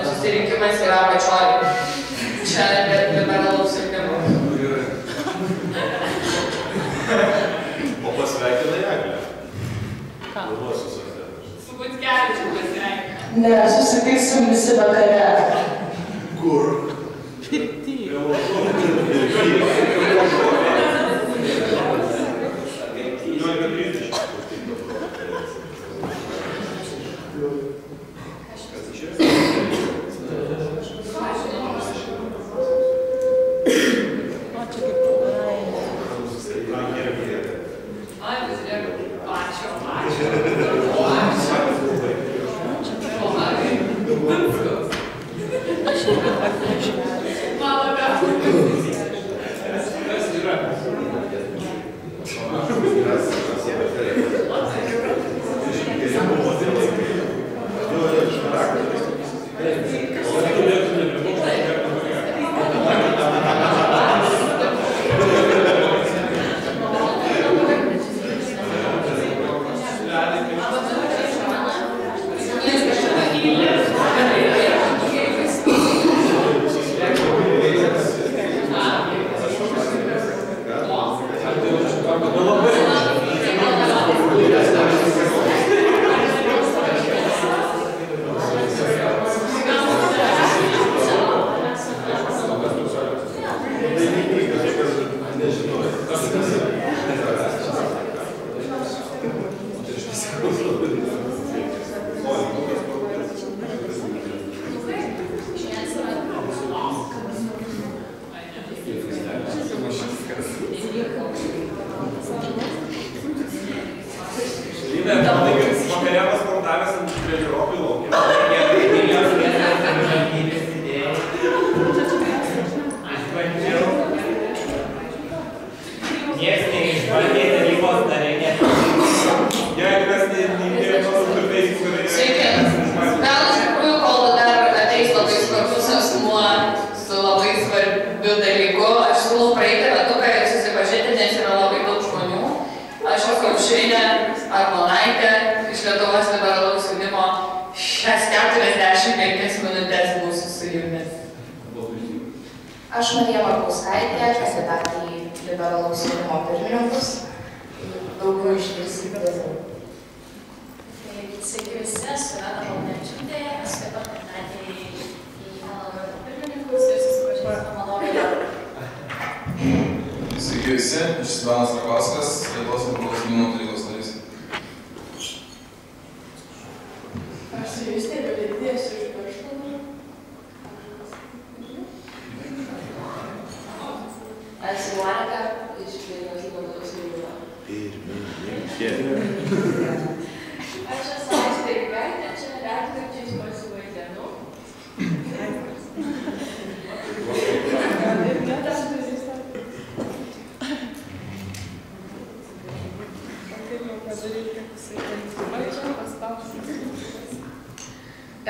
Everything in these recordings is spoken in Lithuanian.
Susirinkimas yra apačioj. Čia liberalaus jaunimo. O pasveikinai Eglę? Ką? Su Butkevičiu pasveikina. Ne, susitiksim visi vakare. Kur?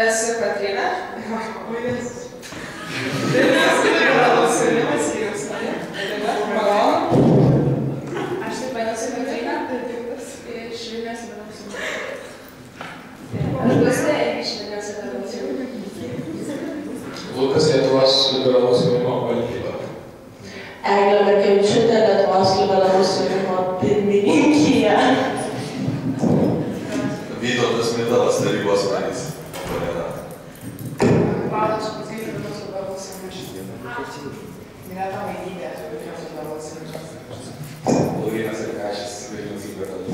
Esu Katrina. Aš taip pat esu Katrina. Iš Vilniaus Aš Gustė iš Vilniaus Lukas Lietuvos liberalaus jaunimo valdyba. Eglė Markevičiūtė, Lietuvos liberalaus jaunimo pirmininkija. Vytautas Mitalas, tarybos narys. Paulas Šapuskis, Lietuvos liberalaus jaunimo. Greta Vaidybė, Lietuvos liberalaus jaunimo. Laurynas Irkašis, Vilniaus liberalų.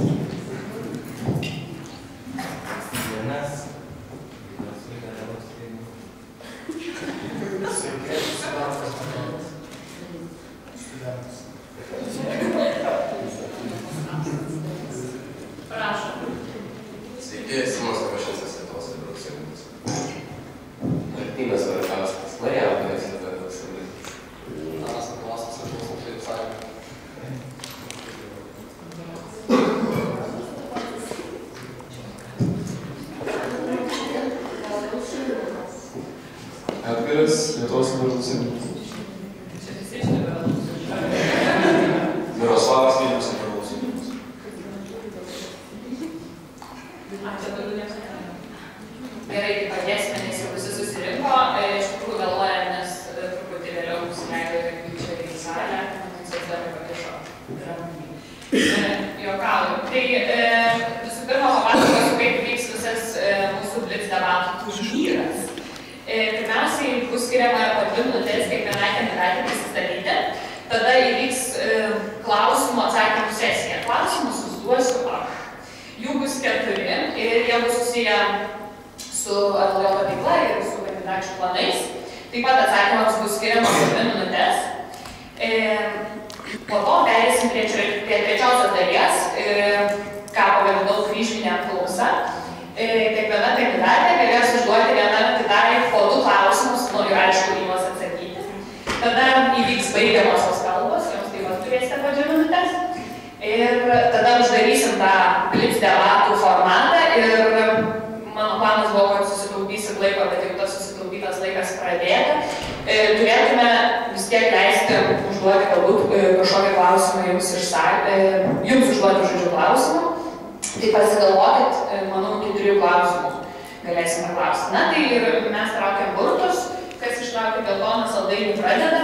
Sveiki, Simas Pašinsas, Lietuvos liberalus jaunimas. Martynas Varakauskas, Marijampolės liberalus jaunimas. Tanas Miklauskas, Lietuvos moksleivių sąjunga. Edgaras, Lietuvos liberalus jaunimas. Miroslavas, Vilniaus liberalus jaunimas. Gerai, tai padėsime, nes jau visi susirinko. Pirmiausiai bus skiriama po 2 minutės kiekvienai kandidatei prisistatyti. Tada įvyks klausimų atsakymų sesija. Klausimus užduosiu aš. Jų bus 4 ir jie bus susiję su LLJ veikla ir su kandidačių planais. Taip pat atsakymams bus skiriama po 2 minutės. Po to perėsim prie trečiosios dalies, ką pavadinau kryžminė apklausa. Kiekviena kandidatė galės užduoti viena kitai po 2 klausimus, noriu aišku į juos atsakyti. Tada įvyks baigiamosios kalbos, jums taip pat turėsite po 2 minutės. Ir tada uždarysim tą blitz debatų formatą ir mano planas buvo, kad susitaupysit laiko, bet jau tas susitaupytas laikas pradėta. Turėtume vis tiek leisti užduoti galbūt kažkokį klausimą jums užduoti žodžių klausimą. Tai pasigalvokit, manau, 4 klausimų galėsime klausti. Na, tai ir mes traukiam burtus, kas ištraukia geltoną saldainį pradeda.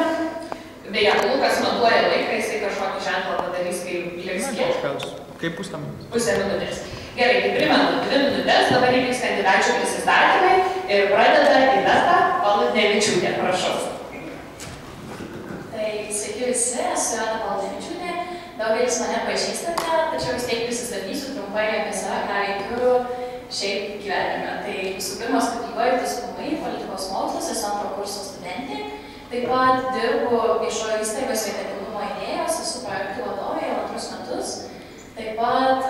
Beje, Lukas matuoja laiką, jisai kažkokį ženklą padarys, kai liks kiek. Kaip pusę minutės? Pusę minutės. Gerai, tai primenu, 2 minutės, dabar įvyks kandidačių prisistatymai ir pradeda Ineta Baludnevičiūtė, prašau. Tai sveiki visi, esu Ineta Baludnevičiūtė. Daugelis mane pažįstate, tačiau vis tiek prisistatysiu trumpai apie save, ką veikiu šiaip gyvenime. Tai visų pirma, studijuoju TSPMI politikos mokslus, esu 2 kurso studentė. Taip pat dirbu viešojo įstaigos sveikatingumo idėjos, esu projektų vadovė jau 2 metus. Taip pat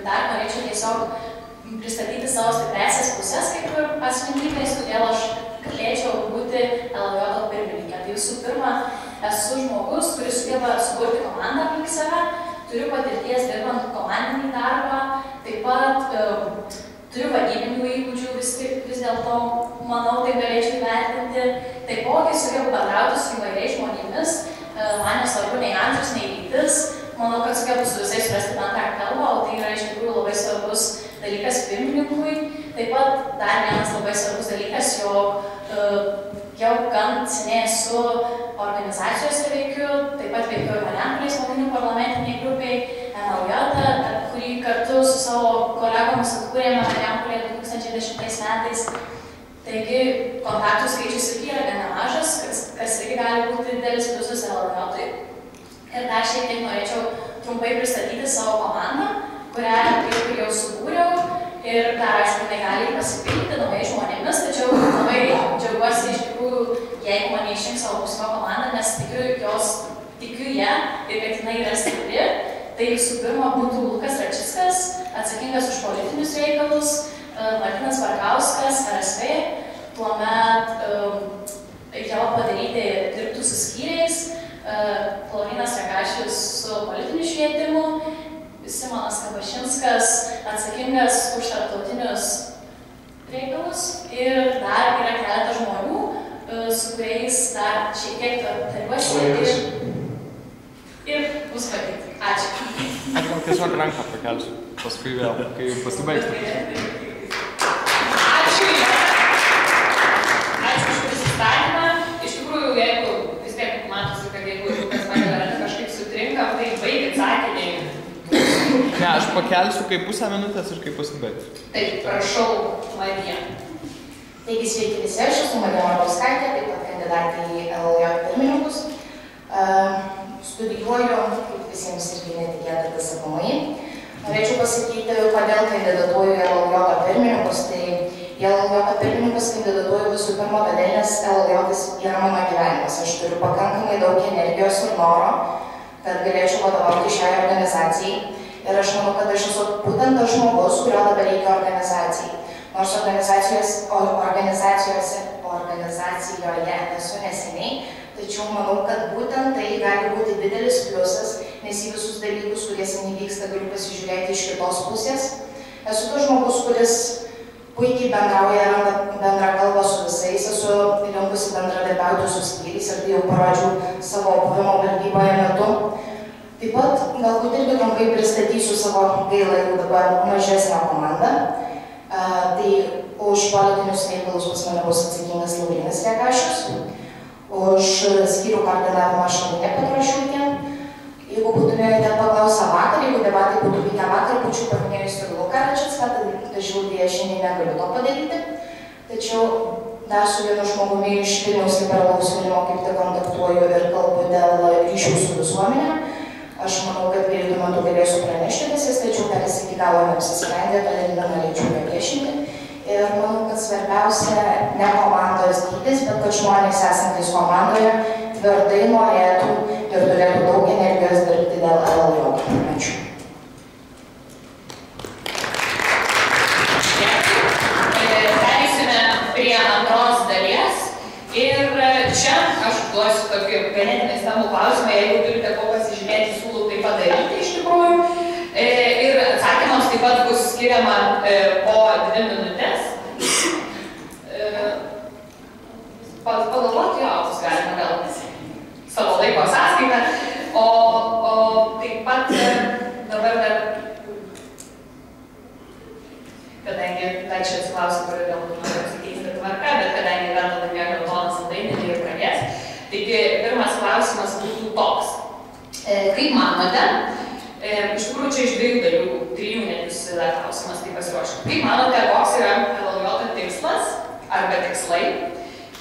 dar norėčiau tiesiog pristatyti savo stipresias pusės kaip ir asmenybės, kodėl aš galėčiau būti LLJ pirmininkė. Tai visų pirma, esu žmogus, kuris sugeba suburti komandą aplink save, turiu patirties dirbant komandinį darbą, taip pat turiu vadybinių įgūdžių, vis dėlto, manau, tai galėčiau įvertinti. Taipogi sugebu bendrauti su įvairiais žmonėmis, man nesvarbu nei amžius, nei lytis, manau, kad sugebu su visais surasti bendrą kalbą, o tai yra iš tikrųjų labai svarbus dalykas pirmininkui. Taip pat dar vienas labai svarbus dalykas, jog jau gan seniai esu organizacijose veikiu, taip pat veikiu ir Marijampolės mokinių parlamentiniai grupiai, NLJ, kurį kartu su savo kolegomis atkūrėme Marijampolėje 2010 metais. Taigi, kontaktų skaičius irgi yra gan nemažas, kas irgi gali būti didelis pliusas LLJ-ui. Ir dar šiek tiek norėčiau trumpai pristatyti savo komandą, kurią kaip ir jau subūriau. Ir dar, aišku, negali pasipildyti naujais žmonėmis, tačiau labai džiaugiuosi iš tikrųjų, jeigu mane išrinks savo būsimą komandą, nes tikiu ją ir kad jinai yra stipri. Tai visų pirma būtų Lukas Račickas, atsakingas už politinius reikalus, Martinas Barkauskas, RSV, tuomet jo padaryti dirbtų su skyriais, Florinas Ragašius su politiniu švietimu, Simonas Kabašinskas, atsakingas už tarptautinius reikalus ir dar yra keletas žmonių, su kuriais dar šiek tiek tariuosi ir bus matyti. Ačiū. Aš gal tiesiog ranką pakelsiu, paskui vėl, kai pasibaigs. Ačiū. Ačiū už prisistatymą. Iš tikrųjų, jeigu vis tiek matosi, kad jeigu kas mane kažkaip sutrinka, tai baigit sakinį. Ne, aš pakelsiu kaip pusę minutės ir kaip pasibaigs. Taip, prašau, Marija. Taigi, sveiki visi, aš esu Marija Markauskaitė, taip pat kandidatė į LLJ pirmininkus. Studijuoju, kaip visiems irgi netikėta TSPMI. Norėčiau pasakyti, kodėl kandidatuoju į LLJ pirmininkus. Tai į LLJ pirmininkus kandidatuoju visų pirma, todėl, nes LLJ yra mano gyvenimas. Aš turiu pakankamai daug energijos ir noro, kad galėčiau vadovauti šiai organizacijai. Ir aš manau, kad aš esu būtent tas žmogus, kurio dabar reikia organizacijai. Nors organizacijoje esu neseniai, tačiau manau, kad būtent tai gali būti didelis pliusas, nes į visus dalykus, kurie seniai vyksta, galiu pasižiūrėti iš kitos pusės. Esu tas žmogus, kuris puikiai bendrauja, randa bendrą kalbą su visais, esu linkusi bendradarbiauti su skyriais ir tai jau parodžiau savo buvimo valdyboje metu. Taip pat galbūt irgi trumpai pristatysiu savo gailą jau dabar mažesnę komandą. Tai už politinius reikalus pas mane bus atsakingas Laurinas Ragašius, už skyrių koordinavimą Šarūnė Petrašiūtė. Jeigu būtumėte paklausę vakar, jeigu debatai būtų vykę vakar, būčiau paminėjusi ir Luką Račicką, tačiau dėja šiandien negaliu to padaryti. Tačiau dar su vienu žmogumi iš Vilniaus liberalaus jaunimo kaip tik kontaktuoju ir kalbu dėl ryšių su visuomenė. Aš manau, kad greitu metu galėsiu pranešti visas, tačiau dar jis iki galo neapsisprendė, todėl nenorėčiau paviešinti. Ir manau, kad svarbiausia ne komandos dydis, bet kad žmonės esantys komandoje tvirtai norėtų ir turėtų daug energijos dirbti dėl LLJ. Ačiū. Prie antros dalies ir čia aš duosiu tokį ganėtinai stambų klausimą, jeigu turite ko pasižymėti, siūlau tai padaryti iš tikrųjų. Ir atsakymams taip pat bus skiriama po 2 minutės. Pagalvoti, jo, bus galima gal savo laiko sąskaitą. O taip pat dabar dar, kadangi dar čia atsiklausiu, kur galbūt noriu pasikeisti tvarką, bet kadangi yra tada mėga Tonas Saldainė, tai ir pradės. Taigi, pirmas klausimas būtų toks. Kaip manote, iš tikrųjų čia iš 2 dalių, 3 net jūs klausimas tai pasiruošti. Kaip manote, koks yra LLJ tikslas arba tikslai,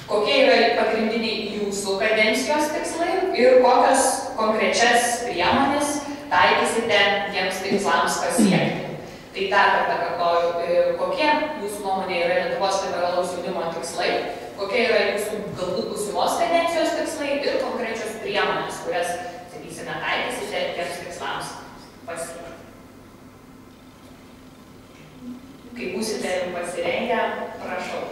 kokie yra pagrindiniai jūsų kadencijos tikslai ir kokios konkrečias priemonės taikysite tiems tikslams pasiekti? Tai dar kartą kartoju, kokie jūsų nuomonė yra Lietuvos liberalaus jaunimo tikslai, kokie yra jūsų galbūt būsimos kadencijos tikslai ir konkrečios priemonės, kurias, sakysime, taikysite tiems tikslams pasiekti. Kai būsite pasirengę, prašau.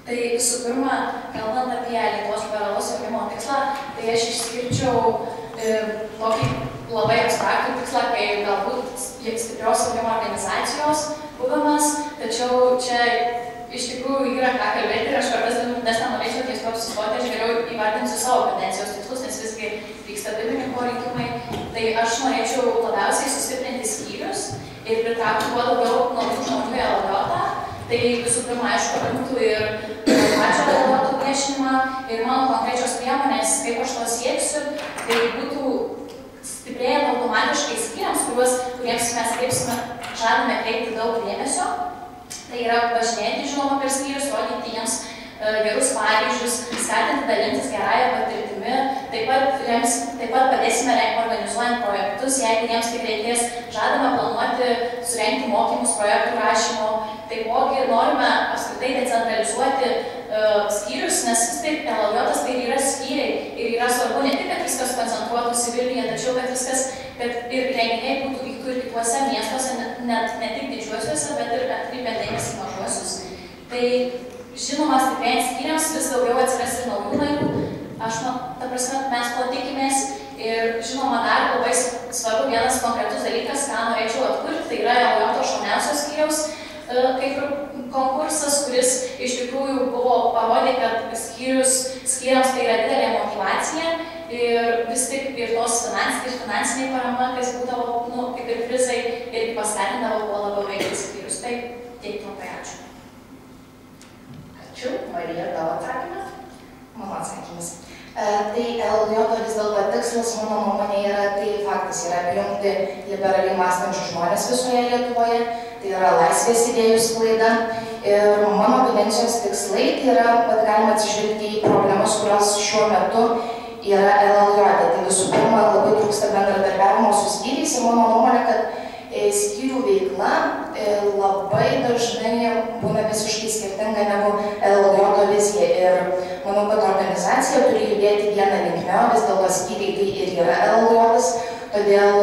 Tai visų pirma, kalbant apie Lietuvos liberalaus jaunimo tikslą, tai aš išskirčiau tokį labai abstraktų tikslą, kai galbūt stiprios jaunimo organizacijos buvimas, tačiau čia iš tikrųjų yra ką kalbėti ir aš kartais nenorėčiau ties to apsistoti, aš geriau įvardinsiu savo kadencijos tikslus, nes visgi vyksta pirmininko rinkimai, tai aš norėčiau labiausiai sustiprinti skyrius ir pritraukti kuo daugiau naujų žmonių į LLJ. Tai visų pirma, aišku, apimtų ir pačio LLJ viešinimą ir mano konkrečios priemonės, kaip aš to sieksiu, tai būtų stiprėjant automatiškai skyriams, kuriems mes žadame kreipti daug dėmesio. Tai yra važinėti, žinoma, per skyrius, rodyti jiems gerus pavyzdžius, skatinti dalintis gerąją patirtimi, taip pat padėsime organizuojant projektus, jeigu jiems tik reikės, žadame planuoti, surengti mokymus, projektų rašymo, taipogi norime apskritai decentralizuoti skyrius, nes vis taip LLJ tai yra skyriai ir yra svarbu ne tik, kad viskas koncentruotųsi Vilniuje, tačiau kad ir renginiai būtų vyktų ir kituose miestuose, ne tik didžiuosiuose, bet ir atkreipiant dėmesį mažuosius. Tai žinoma, stiprėjant skyriams vis daugiau atsiras ir naujų narių. Mes to tikimės ir žinoma, dar labai svarbu vienas konkretus dalykas, ką norėčiau atkurti, tai yra LLJ šauniausio skyriaus kaip ir konkursas, kuris iš tikrųjų buvo parodė, kad skyriams tai yra didelė motyvacija ir vis tik ir tos finansiniai parama, kas būdavo, kaip ir prizai, ir paskatindavo kuo labiau veikti skyrius. Tai tiek trumpai ačiū. Ačiū. Marija, tavo atsakymas? Mano atsakymas. Tai LLJ vis dėlto tikslas, mano nuomonė, yra, tai faktas yra apjungti liberaliai mąstančius žmonės visoje Lietuvoje, tai yra laisvės idėjų sklaida ir mano kadencijos tikslai, tai yra, kad galima atsižvelgti į problemas, kurios šiuo metu yra LLJ. Tai visų pirma, labai trūksta bendradarbiavimo su skyriais ir mano nuomonė, kad skyrių veikla labai dažnai būna visiškai skirtinga negu LLJ vizija ir manau, kad organizacija turi judėti vieną linkme, vis dėlto skyriai tai ir yra LLJ, todėl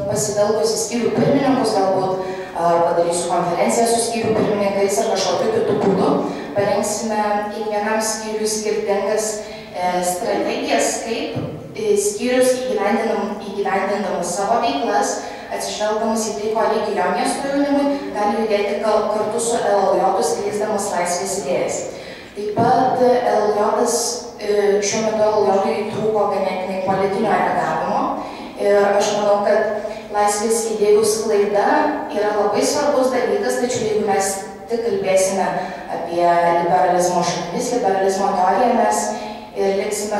pasitelkus į skyrių pirmininkus galbūt padarysiu konferenciją su skyrių pirmininkais ar kažkokiu kitu būdu, parengsime kiekvienam skyriui skirtingas strategijas, kaip skyrius įgyvendindamas savo veiklas, atsižvelgdamas į tai, ko reikia jo miesto jaunimui, gali judėti kartu su LLJ skleisdamas laisvės idėjas. Taip pat šiuo metu LLJ trūko ganėtinai politinio reagavimo ir aš manau, kad laisvės idėjų sklaida yra labai svarbus dalykas, tačiau jeigu mes tik kalbėsime apie liberalizmo šaknis, liberalizmo teoriją, mes ir liksime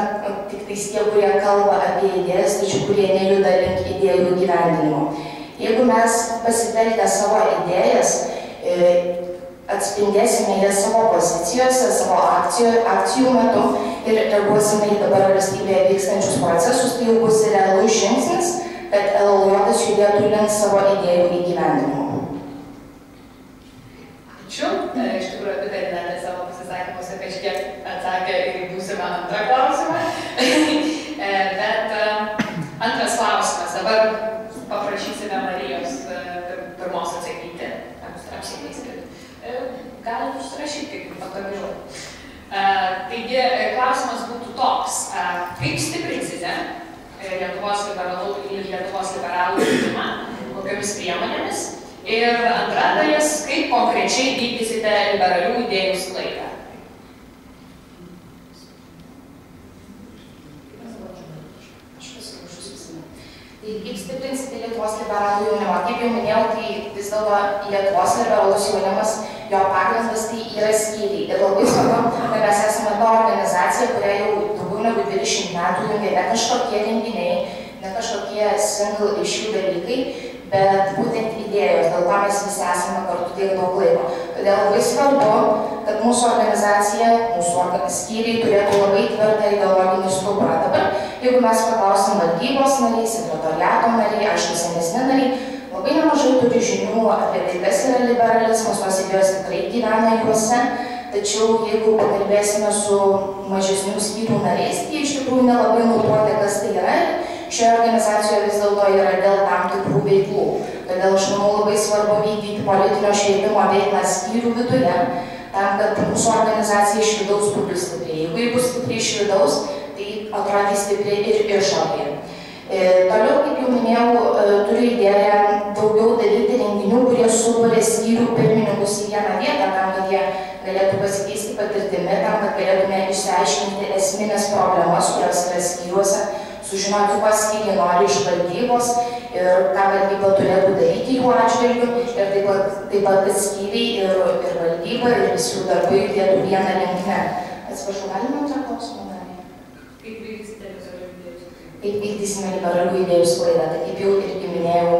tik tais tie, kurie kalba apie idėjas, tačiau kurie nejuda link idėjų gyvendinimo. Jeigu mes pasitelkę savo idėjas atspindėsime jas savo pozicijose, savo akcijų metu ir reaguosime į dabar valstybėje vykstančius procesus, tai jau bus realus žingsnis, kad LLJ judėtų link savo idėjų įgyvendinimo. Ačiū. Iš tikrųjų, apibendrinate savo pasisakymus ir kažkiek atsakė ir būsimą antrą klausimą. Bet antras klausimas. Dabar paprašysime Marijos pirmos atsakyti. Apsikeiskit. Galite užsirašyti, kaip patogiau. Taigi, klausimas būtų toks. Kaip stiprinsite Lietuvos liberalų judėjimą, kokiomis priemonėmis? Ir antra dalis, kaip konkrečiai vykdysite liberalių idėjų sklaidą? Tai kaip stiprinsite Lietuvos liberalų jaunimą? Kaip jau minėjau, tai vis dėlto Lietuvos liberalus jaunimas, jo pagrindas tai yra skyriai. Ir labai svarbu, kad mes esame ta organizacija, kuria jau daugiau negu 20 metų jungia ne kažkokie renginiai, ne kažkokie single issue dalykai, bet būtent idėjos, dėl to mes visi esame kartu tiek daug laiko. Todėl labai svarbu, kad mūsų organizacija, mūsų skyriai turėtų labai tvirtą ideologinį stuburą. Dabar, jeigu mes paklausim valdybos nariai, sekretoriato nariai, aišku, senesni nariai, labai nemažai turi žinių apie tai, kas yra liberalizmas, tos idėjos tikrai gyvena juose, tačiau jeigu pakalbėsime su mažesnių skyrių nariais, tai iš tikrųjų nelabai nutuokia, kas tai yra. Šioje organizacijoje vis dėlto yra dėl tam tikrų veiklų. Todėl aš manau labai svarbu vykdyti politinio švietimo veiklą skyrių viduje, tam, kad mūsų organizacija iš vidaus būtų stipri. Jeigu ji bus stipri iš vidaus, tai atrodys stipri ir išorėje. Toliau, kaip jau minėjau, turiu idėją daugiau daryti renginių, kurie suburia skyrių pirmininkus į vieną vietą, tam, kad jie galėtų pasikeisti patirtimi, tam, kad galėtume išsiaiškinti esminės problemas, kurios yra skyriuose, sužinoti, ko skyriai nori iš valdybos ir ką valdyba turėtų daryti jų atžvilgiu ir taip pat, kad skyriai ir valdyba ir visi jų darbai judėtų vieną linkme. Atsiprašau, galime antrą klausimą daryti? Kaip vykdysite liberalių idėjų sklaidą? Kaip vykdysime liberalių idėjų sklaidą? Tai kaip jau irgi minėjau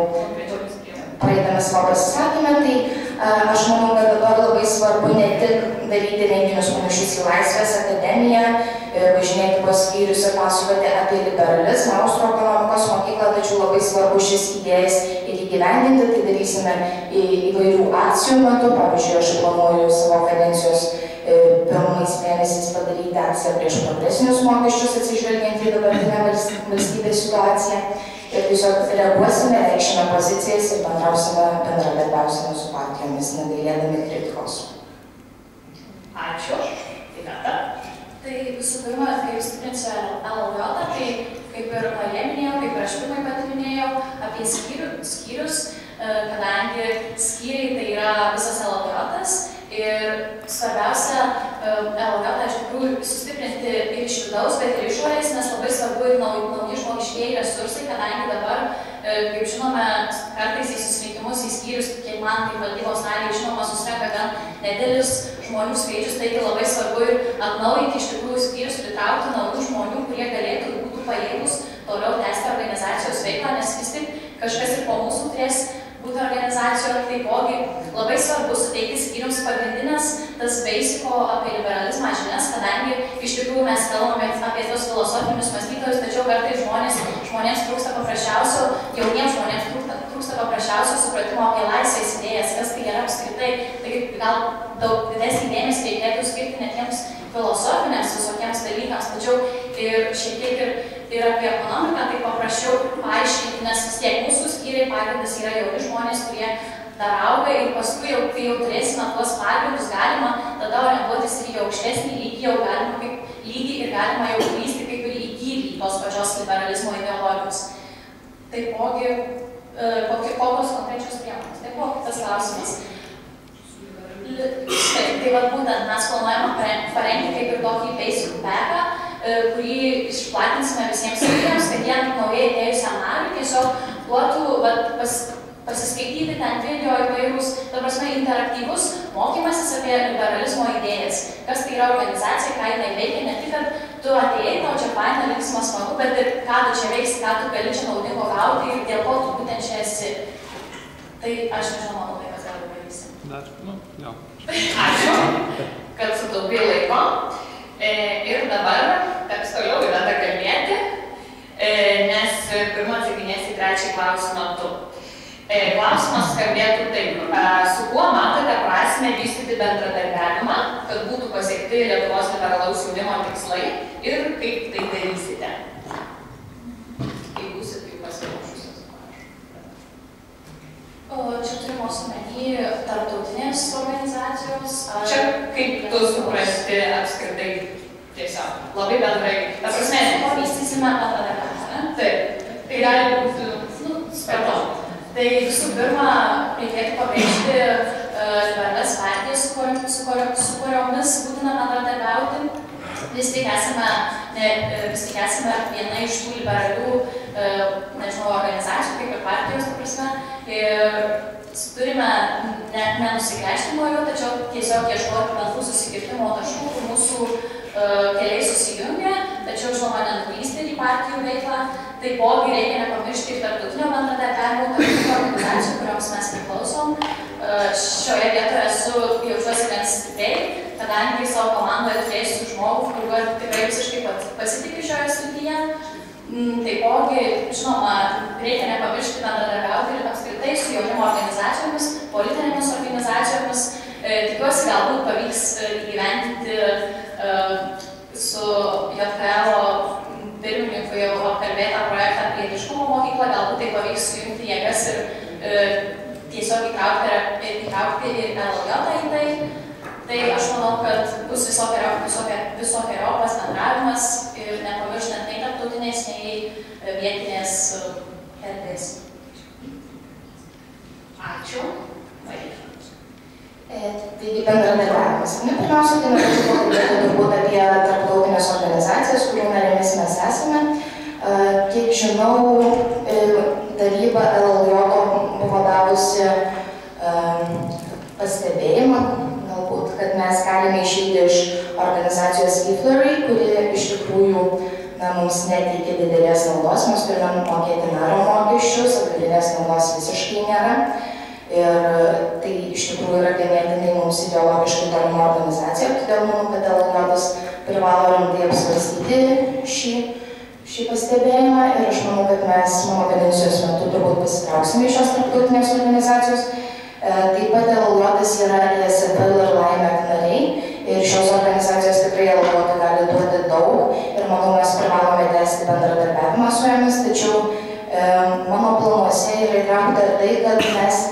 praeitame savo pasisakymę, tai aš manau, kad dabar labai svarbu ne tik daryti renginius panašius į Laisvės akademiją, važinėti po skyrius ir pasakoti apie liberalizmą, Austrų ekonomikos mokyklą, tačiau labai svarbu šis idėjas ir įgyvendinti, tai darysime įvairių akcijų metu. Pavyzdžiui, aš planuoju savo kadencijos pirmais mėnesiais padaryti akciją prieš progresinius mokesčius, atsižvelgiant į dabartinę valstybės situaciją. Ir tiesiog reaguosime, reikšime pozicijas ir bendradarbiausime su partijomis, negailėdami kritikos. Ačiū. Sveikata. Tai visų pirma, kaip stiprinsiu LLJ, tai kaip ir Marija minėjau, kaip ir aš pirmai pati minėjau, apie skyrius, kadangi skyriai tai yra visas LLJ-as ir svarbiausia LLJ iš tikrųjų sustiprinti ir iš vidaus, bet ir išorės, nes labai svarbu ir nauji žmogiškieji resursai, kadangi dabar, kaip žinome, kartais į susirinkimus į skyrius, kiek man kaip valdybos nariai žinoma, susirenka gan nedidelis žmonių skaičius, taigi labai svarbu ir atnaujinti iš tikrųjų skyrius, pritraukti naujų žmonių, kurie galėtų ir būtų pajėgus toliau tęsti organizacijos veiklą, nes vis tik kažkas ir po mūsų turės būti organizacijoje, taipogi labai svarbu suteikti skyriums pagrindinės tas beisiko apie liberalizmą žinias, kadangi iš tikrųjų mes kalbame apie tos filosofinius mąstytojus, tačiau kartais žmonėms trūksta paprasčiausio, jauniems žmonėms trūksta paprasčiausio supratimo apie laisvės idėjas, kas tai yra apskritai. Taigi gal daug didesnį dėmesį reikėtų skirti ne tiems filosofiniams visokiems dalykams, tačiau ir šiek tiek ir apie ekonomiką, tai paprasčiau paaiškinti, nes vis tiek mūsų skyriai pagrindas yra jauni žmonės, kurie dar auga ir paskui, kai jau turėsime tuos pagrindus, galima tada orientuotis ir į aukštesnį lygį, jau galima kaip lygį ir galima jau klysti kaip ir į gylį tos pačios liberalizmo ideologijos. Taipogi, kokios konkrečios priemonės? Tai buvo kitas klausimas. Tai va būtent mes planuojame parengti kaip ir tokį basic packą, kurį išplatinsime visiems skyriams, kad jie naujai atėjusiam nariui tiesiog duotų pasiskaityti ten video įvairūs, ta prasme, interaktyvus mokymasis apie liberalizmo idėjas. Kas tai yra organizacija, ką jinai veikia, ne tik, kad tu atėjai, tau čia faina, linksma, smagu, bet ir ką tu čia veiksi, ką tu gali čia naudingo gauti ir dėl ko tu būtent čia esi. Tai aš nežinau, manau, tai kas gali pavyksi. Dar, jo. Ačiū, kad sutaupė laiko. Ir dabar teks toliau įveda kalbėti, nes pirmą atsakinėsi trečią klausimą tu. Klausimas skambėtų taip. Su kuo matote prasmę vystyti bendradarbiavimą, kad būtų pasiekti Lietuvos liberalaus jaunimo tikslai ir kaip tai darysite? Kaip būsit taip pasiruošusios? Čia turimos omeny tarptautinės organizacijos? Čia kaip tu suprasti apskritai tiesiog labai bendrai. Ta prasme, kuo vystysime bendradarbiavimą? Taip. Tai gali būti spartu. Tai visų pirma, reikėtų pabrėžti liberalias partijas, su kuriomis būtina bendradarbiauti. Vis tik esame viena iš tų liberalių, organizacijų, kaip ir partijos, ta prasme. Ir turime nenusigręžti nuo jų, tačiau tiesiog ieškoti bendrų susikirtimo taškų, kur mūsų keliai susijungia, tačiau žinoma nenuklysti į partijų veiklą. Taipogi reikia nepamiršti ir tarptautinio bendradarbiavimo, tarptautinių organizacijų, kurioms mes priklausom. Šioje vietoje jaučiuosi gan stipriai, kadangi savo komandoje turėsiu žmogų, kuriuo tikrai visiškai pasitikiu šioje srityje. Taipogi, žinoma, reikia nepamiršti bendradarbiauti ir apskritai su jaunimo organizacijomis, politinėmis organizacijomis. Tikiuosi, galbūt pavyks įgyvendinti su JKL pirmininku jau apkalbėtą projektą Pilietiškumo mokyklą, galbūt tai pavyks sujungti jėgas ir tiesiog įtraukti ir LLJ į tai. Tai aš manau, kad bus visokiojopas bendravimas ir nepamirštant nei tarptautinės, nei vietinės erdvės. Ačiū. Taigi bendradarbiavimas. Pirmiausia, tai norėčiau pakalbėti turbūt apie tarptautinės organizacijas, kurių narėmis mes esame. Kiek žinau, taryba LLJ buvo davusi pastebėjimą, galbūt, kad mes galime išeiti iš organizacijos e-Flurry, kuri iš tikrųjų mums neteikia didelės naudos, mes turime mokėti nario mokesčius, atgalinės naudos visiškai nėra. Ir tai iš tikrųjų yra ganėtinai mums ideologiškai tolima organizacija, todėl manau, kad LLJ privalo rimtai apsvarstyti šį pastebėjimą ir aš manau, kad mes mano kadencijos metu turbūt pasitrauksime iš šios tarptautinės organizacijos. Taip pat LLJ yra ESFL ir LAIMEC nariai ir šios organizacijos tikrai LLJ gali duoti daug ir manau, mes privalome tęsti bendradarbiavimą su jomis, tačiau mano planuose yra įtraukta ir tai, kad mes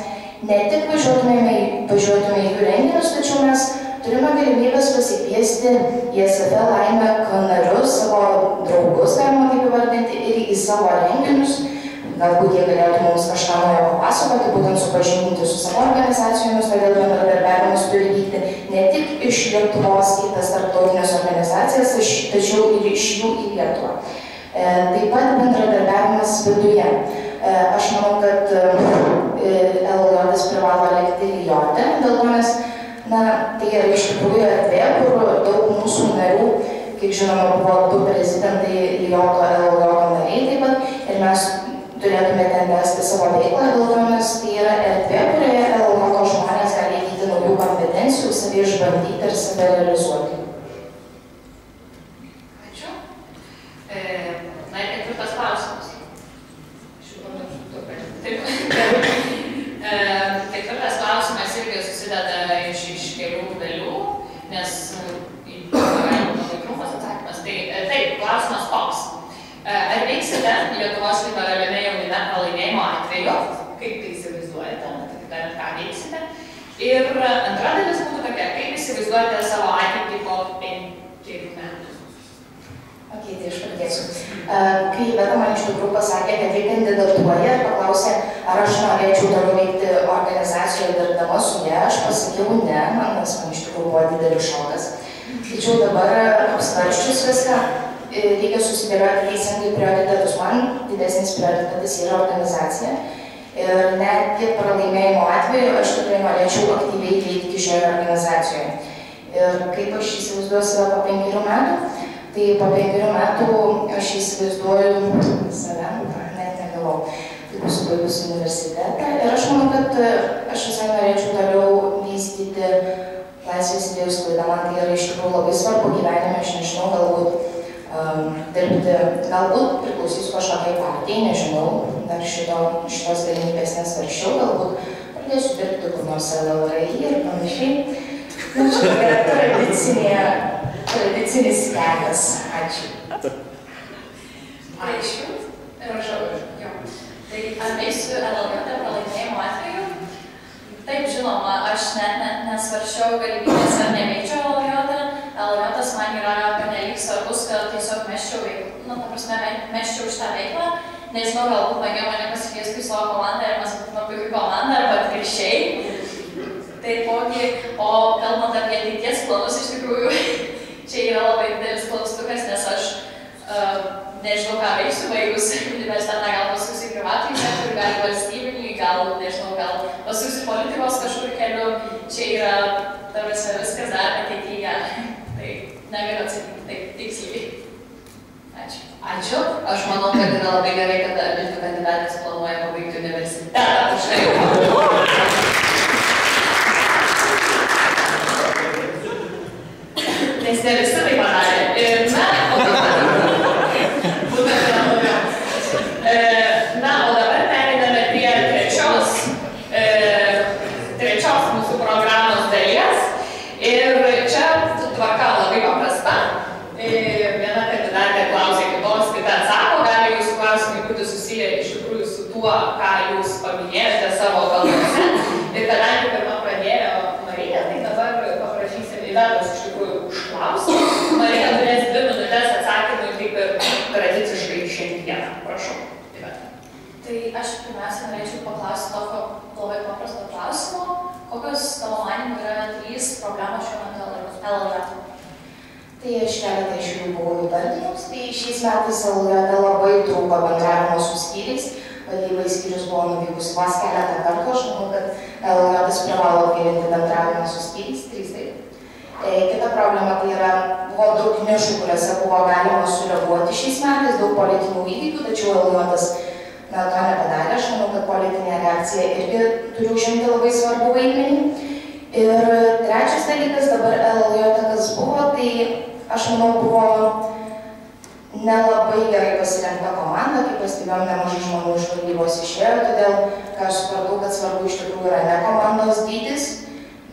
ne tik važiuotume į jų renginius, tačiau mes turime galimybės pasikviesti ESFL LAIMEC narius, savo draugus, galima taip įvardinti, ir į savo renginius. Galbūt jie galėtų mums kažką naujo papasakoti, būtent supažindinti su savo organizacijomis, todėl bendradarbiavimas turi vykti ne tik iš Lietuvos į tas tarptautinės organizacijas, tačiau ir iš jų į Lietuvą. Taip pat bendradarbiavimas viduje. Aš manau, kad LLJ privalo likti Lijote, dėl to nes tai yra iš tikrųjų erdvė, kur daug mūsų narių, kaip žinoma, buvo 2 prezidentai Lijoto LLJ nariai taip pat, ir mes turėtume ten tęsti savo veiklą, dėl to nes tai yra erdvė, kurioje LLJ žmonės gali įgyti naujų kompetencijų, save išbandyti ir save realizuoti. Ačiū. Na ir ketvirtas klausimas. Ketvirtas klausimas irgi susideda iš kelių dalių, nes labai trumpas atsakymas. Tai taip, klausimas toks. Ar veiksite Lietuvos liberaliame jaunime pralaimėjimo atveju? Kaip tai įsivaizduojate? Dar ką veiksite? Ir antra dalis būtų tokia, kaip įsivaizduojate savo ateitį po 5 metų? Ok, tai aš pradėsiu. Kai Iveta man iš tikrųjų pasakė, kad jie kandidatuoja ir paklausė, ar aš norėčiau toliau veikti organizacijoje dirbdama su ja, aš pasakiau ne, nes man iš tikrųjų buvo didelis šokas. Tačiau dabar apsvarsčius viską, reikia susidėlioti teisingai prioritetus. Man didesnis prioritetas yra organizacija. Ir netgi pralaimėjimo atveju aš tikrai norėčiau aktyviai veikti šioje organizacijoje. Ir kaip aš įsivaizduoju save po 5 metų, tai po 5 metų aš įsivaizduoju save, net negalvoju. tik bus baigus universitetą. Ir aš manau, kad aš visai norėčiau toliau vystyti laisvės idėjų sklaidą. Man tai yra iš tikrųjų labai svarbu gyvenime, aš nežinau, galbūt dirbti, galbūt priklausysiu kažkokiai partijai, nežinau, dar šitos galimybės nesvarščiau, galbūt pradėsiu dirbti kur nors LLRI ir panašiai. Na, čia yra tradicinis kelias. Ačiū. Ačiū. Rašau. Jo. Tai ar eisiu LLRT pralaimėjimo atveju? Taip, žinoma, aš net nesvaršiau galimybės ar neveikčiau LLRT. LLRT man yra pernelyg svarbus, kad tiesiog mesčiau šitą veiklą. Nežinau, galbūt magiau mane pasikviestų į savo komandą ir mes būtume puikiai komanda, arba atvirkščiai. Taipogi, o kalbant apie ateities planus, iš tikrųjų, čia yra labai didelis klaustukas, nes aš nežinau, ką veiksiu baigus universitetą, gal pasuksiu į privatų sektorių, gal valstybinį, gal, nežinau, gal pasuksiu politikos kažkur keliu. Čia yra, tarsi, viskas dar ateityje. Tai negaliu atsakyti taip tiksliai. Ačiū. Ačiū. Aš manau, kad yra labai gerai, kad abidvi kandidatės planuoja pabaigti universitetą. Nes ne visi tai padarė. Na, o dabar pereiname prie trečios mūsų programos dalies. Ir čia tvarka labai paprasta. Viena kandidatė klausė kitos, kita atsako, gali jūsų klausimai būti susiję iš tikrųjų su tuo, ką jūs paminėjote savo kalbose. Ir kadangi pirma pradėjo Marija, tai dabar paprašysim Ivetos iš tikrųjų užklausyti. Marija turės 2 minutės atsakymui, kaip ir tradiciškai šiandieną. Prašau, Iveta. Tai aš pirmiausia norėčiau paklausti tokio labai paprasto klausimo. Kokios tavo manymų yra 3 problemos šiuo metu LLRT? Tai aš keletą iš jų buvau įvardinus. Tai šiais metais LLRT labai trūko bendravimo su skyriais. Vadybai skyrius buvo nuvykus vos keletą kartų. Aš manau, kad LLRT privalo atgaivinti bendravimą su skyriais. 3 taip. Kita problema tai yra, buvo daug nišų, kuriuose buvo galima sureaguoti šiais metais, daug politinių įvykių, tačiau LLRT to nepadarė. Aš manau, kad politinė reakcija irgi turi užimti labai svarbu vaidmenį. Ir trečias dalykas, dabar LLRT kas buvo, tai aš manau, buvo nelabai gerai pasirengta komanda, kaip pastebėjom, nemažai žmonių iš valdybos išėjo, todėl, ką aš supratau, kad svarbu iš tikrųjų yra ne komandos dydis,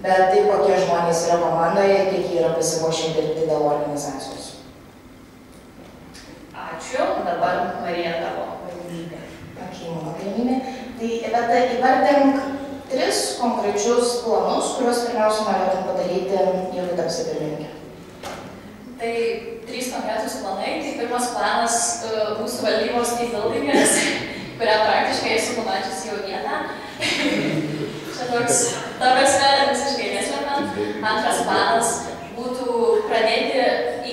bet tai, kokie žmonės yra komandoje ir kiek jie yra pasiruošę dirbti dėl organizacijos. Ačiū. Dabar Marija tavo galimybė. Mano galimybė. Tai Iveta, įvardink 3 konkrečius planus, kuriuos pirmiausia norėtum padaryti, jeigu tapsi pirmininkė. Tai 3 konkretus planai. Tai pirmas planas mūsų valdybos teambuildingas, kurią praktiškai esu pamačiusi jau vieną. Čia toks, ta prasme, visiškai neslepiant. Antras planas būtų pradėti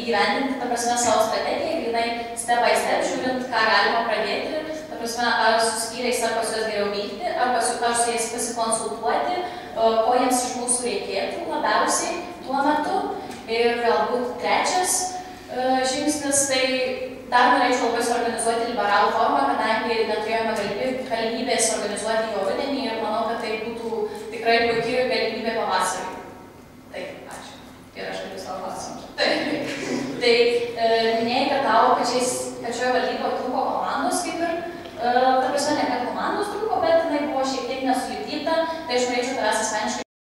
įgyvendinti, ta prasme, savo strategiją, grinai step by step, žiūrint, ką galima pradėti. Ar su skyriais, ar pas juos geriau vykti, ar su jais pasikonsultuoti, ko jiems iš mūsų reikėtų labiausiai tuo metu. Ir galbūt trečias žingsnis, tai dar norėčiau labai suorganizuoti liberalų formą, kadangi neturėjome galimybės organizuoti jo rudenį ir manau, kad tai būtų tikrai puikiai galimybė pavasarį.